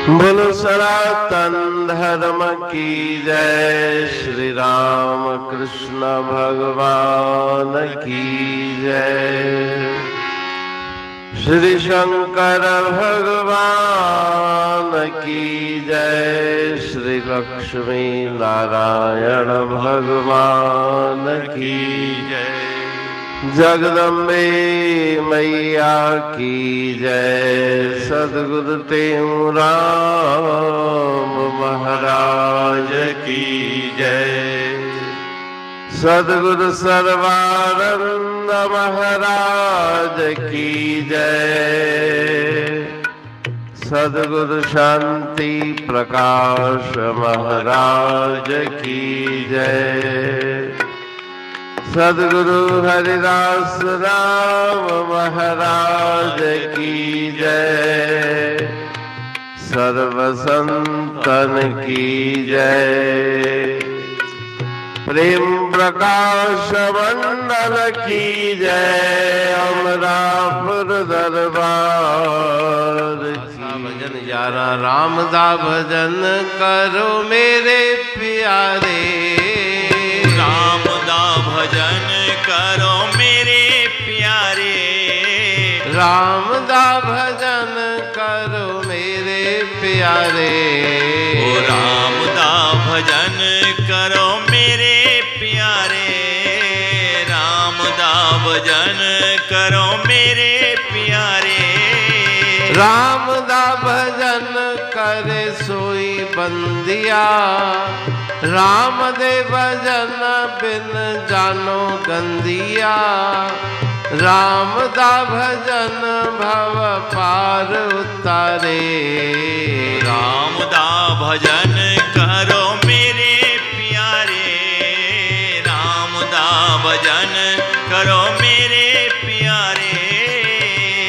बोलो सनातन धर्म की जय। श्री राम कृष्ण भगवान की जय। श्री शंकर भगवान की जय। श्री लक्ष्मी नारायण भगवान की जय। जगदम्बे मैया की जय। सद्गुरु राम महाराज की जय। सद्गुरु सर्वानंद महाराज की जय। सद्गुरु शांति प्रकाश महाराज की जय। सद्गुरु हरिदास राम महाराज की जय। सर्व संतन की जय। प्रेम प्रकाश मंडल की जय। अमरापुर दरबार भजन यारा राम दा भजन करो मेरे प्यारे। राम दा भजन करो मेरे प्यारे। राम दा भजन करो मेरे प्यारे। ओ राम दा भजन करो मेरे प्यारे। राम दा भजन करो मेरे प्यारे। राम दा भजन करे सोई बंदिया। राम दे भजन बिन जानो गंदिया। राम दा भजन भव पार उतारे। राम दा भजन करो मेरे प्यारे। राम दा भजन करो मेरे प्यारे।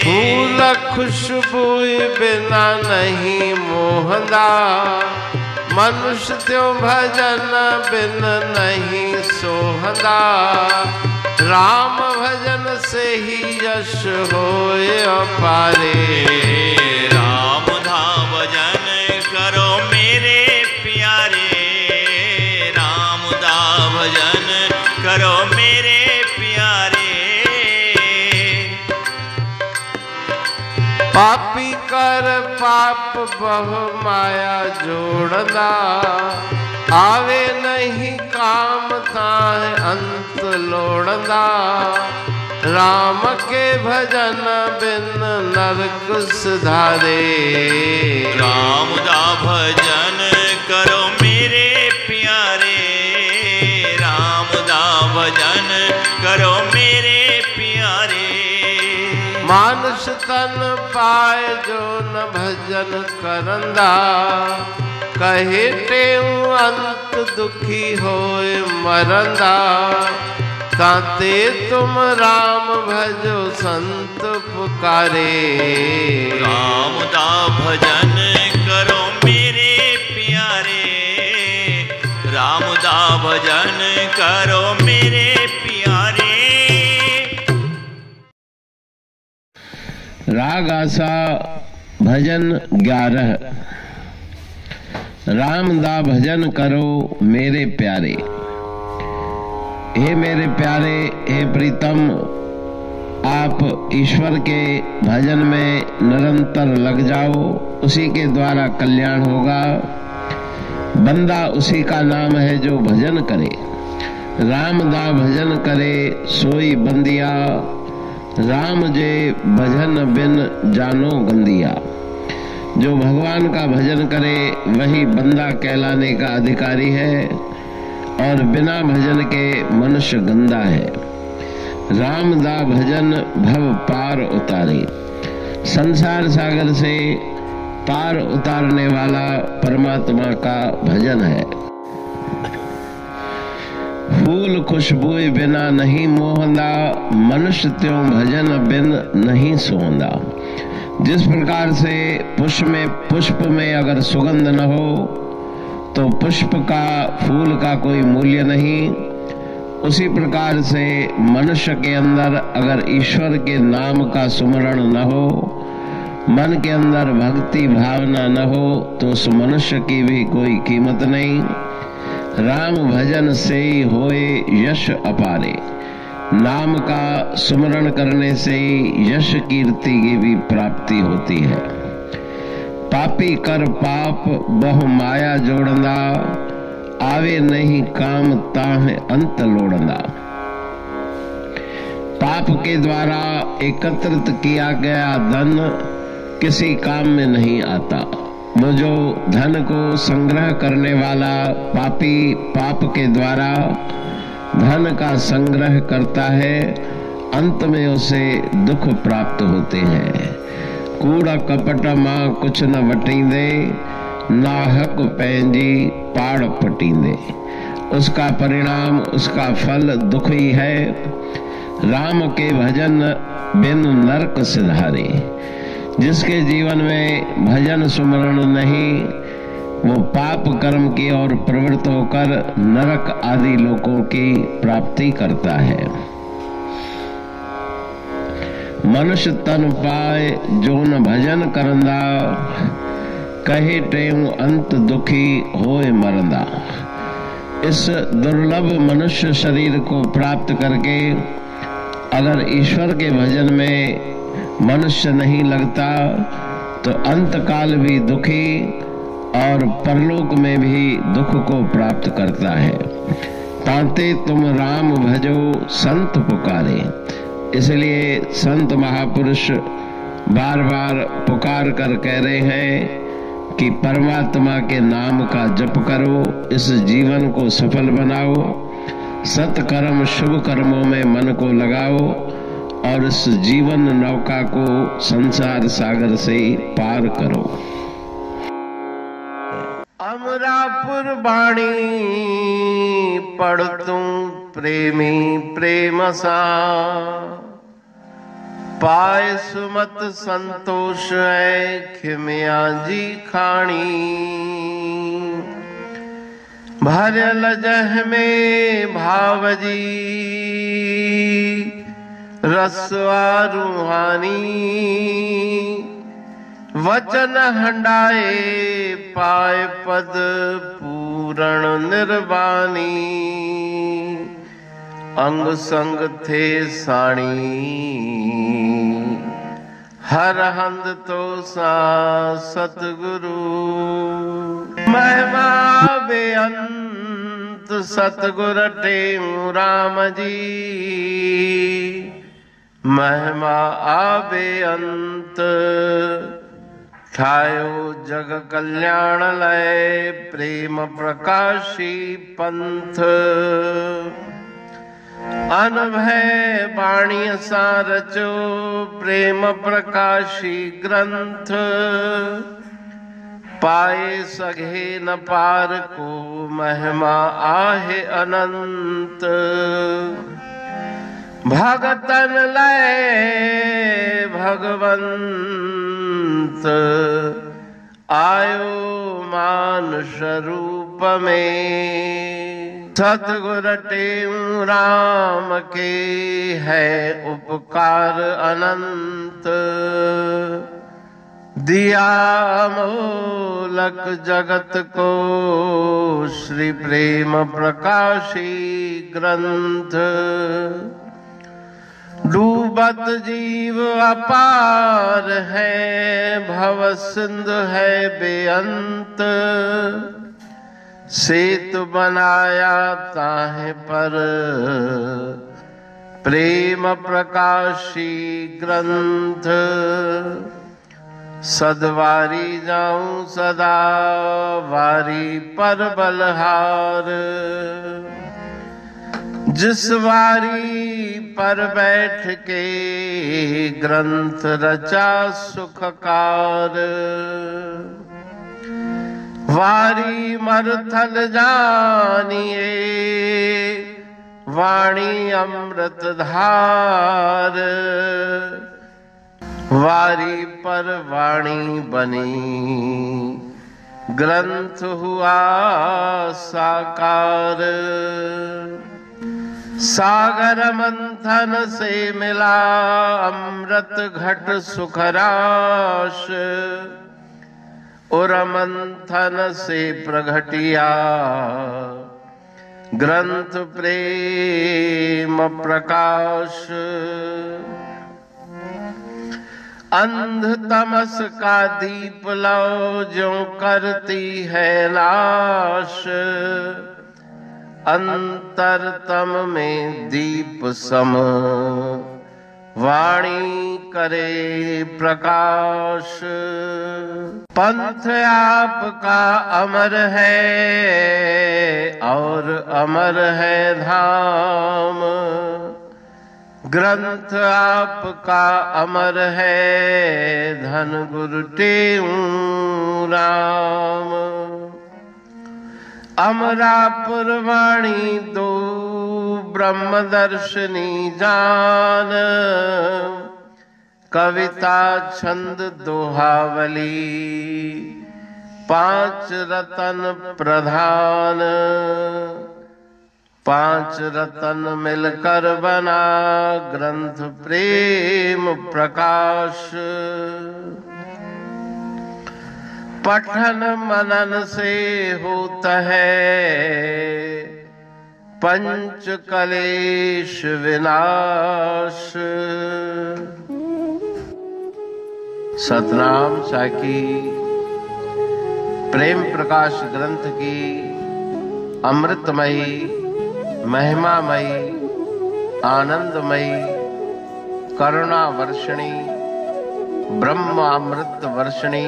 फूल खुशबू बिना नहीं मोहदा। मनुष्य त्यों भजन बिन नहीं सोहदा। राम भजन से ही यश होए अपारे। राम दा भजन करो मेरे प्यारे। राम दा भजन करो मेरे प्यारे। पापी कर पाप बहु माया जोड़ना। आवे नहीं काम ताहे अंत लोड़ना। राम के भजन बिन नरक सुधारे। राम दा भजन करो मेरे प्यारे। राम दा भजन करो मेरे प्यारे। मानुष तन पाए जो न भजन करंदा। कहे टेऊ अंत दुखी होए मरंदा। ताते तुम राम भजो संत पुकारे। राम दा भजन करो मेरे प्यारे। राम दा भजन करो मेरे प्यारे। राग आसा भजन 11। राम दा भजन करो मेरे प्यारे। हे मेरे प्यारे, हे प्रीतम, आप ईश्वर के भजन में निरंतर लग जाओ। उसी के द्वारा कल्याण होगा। बंदा उसी का नाम है जो भजन करे। राम दा भजन करे सोई बंदिया। राम जे भजन बिन जानो गंदिया। जो भगवान का भजन करे वही बंदा कहलाने का अधिकारी है और बिना भजन के मनुष्य गंदा है। राम दा भजन भव पार उतारे। संसार सागर से पार उतारने वाला परमात्मा का भजन है। फूल खुशबू बिना नहीं मोहंदा। मनुष्य त्यों भजन बिन नहीं सोहंदा। जिस प्रकार से पुष्प में अगर सुगंध न हो तो पुष्प का फूल का कोई मूल्य नहीं। उसी प्रकार से मनुष्य के अंदर अगर ईश्वर के नाम का सुमरण न हो मन के अंदर भक्ति भावना न हो तो उस मनुष्य की भी कोई कीमत नहीं। राम भजन से ही होए यश अपारे, नाम का सुमरण करने से ही यश कीर्ति की भी प्राप्ति होती है। पापी कर पाप बहु माया जोड़ना, आवे नहीं काम ताह अंत लोड़ना। पाप के द्वारा एकत्रित किया गया धन किसी काम में नहीं आता। वो जो धन को संग्रह करने वाला पापी पाप के द्वारा धन का संग्रह करता है, अंत में उसे दुख प्राप्त होते हैं। कूड़ा कपट मां कुछ न वटींदे, नाहक पैंजी पाड़ पटींदे। उसका परिणाम, उसका फल दुख ही है। राम के भजन बिन नरक सिधारे। जिसके जीवन में भजन सुमरण नहीं, वो पाप कर्म की ओर प्रवृत्त होकर नरक आदि लोकों की प्राप्ति करता है। मनुष्य तन पाए जो न भजन करंदा, कहे टेऊ अंत दुखी होए मरंदा। इस दुर्लभ मनुष्य शरीर को प्राप्त करके अगर ईश्वर के भजन में मनुष्य नहीं लगता तो अंत काल भी दुखी और परलोक में भी दुख को प्राप्त करता है। ताते तुम राम भजो संत पुकारे। इसलिए संत महापुरुष बार बार पुकार कर कह रहे हैं कि परमात्मा के नाम का जप करो, इस जीवन को सफल बनाओ, सत्कर्म शुभ कर्मों में मन को लगाओ और इस जीवन नौका को संसार सागर से पार करो। अमरापुर बाणी पढ़तूं प्रेमी प्रेम सा, पाए सुमत संतोष है खिमिया जी खाणी। भरल जह में भावजी रसवा रूहानी। वचन हंडाए पाए पद पूरण निर्वाणी। अंग संग थे साणी हर हंद तो सा सतगुरु। महिमा बेअंत सतगुर टेऊ राम जी। महिमा आबे अंत ठायो जग कल्याण लय। प्रेम प्रकाशी पंथ अनभय बाणी सा रचो। प्रेम प्रकाशी ग्रंथ पाए सघे न पार को। महिमा आहे अनंत भगतन लय भगवंत। आयो मानुष रूप में। सतगुर टेऊ राम के है उपकार अनंत। दिया मोलक जगत को श्री प्रेम प्रकाशी ग्रंथ। डूबत जीव अपार है भव सिंध है बेअंत। सेतु बनाया ताहे पर प्रेम प्रकाशी ग्रंथ। सदवारी जाऊं सदा वारी पर बलहार। जिस वारी पर बैठ के ग्रंथ रचा सुखकार। वारी मरथल जानिए वाणी अमृत धार। वारी पर वाणी बनी ग्रंथ हुआ साकार। सागर मंथन से मिला अमृत घट सुखराश, उर मंथन से प्रगटिया ग्रंथ प्रेम प्रकाश। अंध तमस का दीप लो जो करती है नाश, अंतरतम में दीप सम वाणी करे प्रकाश। पंथ आपका अमर है और अमर है धाम, ग्रंथ आपका अमर है धन गुरु टेऊ राम। अमरापुर वाणी दो ब्रह्मदर्शनी जान, कविता छंद दोहावली पांच रतन प्रधान। पांच रतन मिलकर बना ग्रंथ प्रेम प्रकाश। पठन मनन से होता है पंच कलेश विनाश। सतनाम साखी प्रेम प्रकाश ग्रंथ की अमृतमयी महिमामयी आनंदमयी करुणा वर्षिणी ब्रह्म अमृत वर्षिणी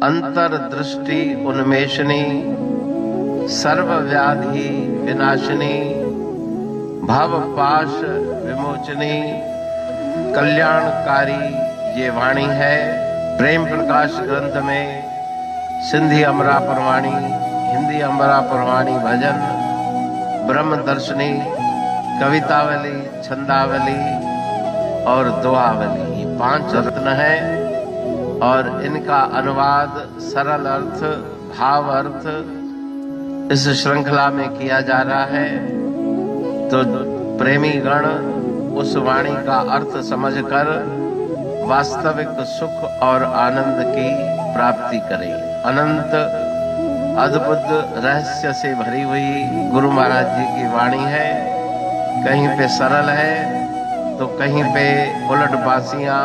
अंतर्दृष्टि उन्मेषणी सर्वव्याधि विनाशिनी भव पाश विमोचनी कल्याणकारी ये वाणी है। प्रेम प्रकाश ग्रंथ में सिंधी अमरापुर वाणी, हिंदी अमरापुर वाणी भजन, ब्रह्म दर्शनी, कवितावली, छंदावली और दुआवली ये पांच रत्न है और इनका अनुवाद सरल अर्थ भाव अर्थ इस श्रृंखला में किया जा रहा है। तो प्रेमी गण उस वाणी का अर्थ समझकर वास्तविक सुख और आनंद की प्राप्ति करें। अनंत अद्भुत रहस्य से भरी हुई गुरु महाराज जी की वाणी है। कहीं पे सरल है तो कहीं पे उलट बासियां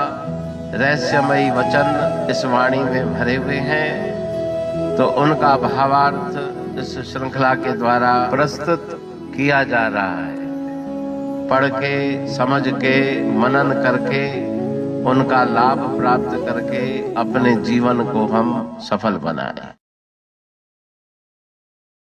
रहस्यमयी वचन इस वाणी में भरे हुए हैं। तो उनका भावार्थ इस श्रृंखला के द्वारा प्रस्तुत किया जा रहा है। पढ़ के समझ के मनन करके उनका लाभ प्राप्त करके अपने जीवन को हम सफल बनाएं।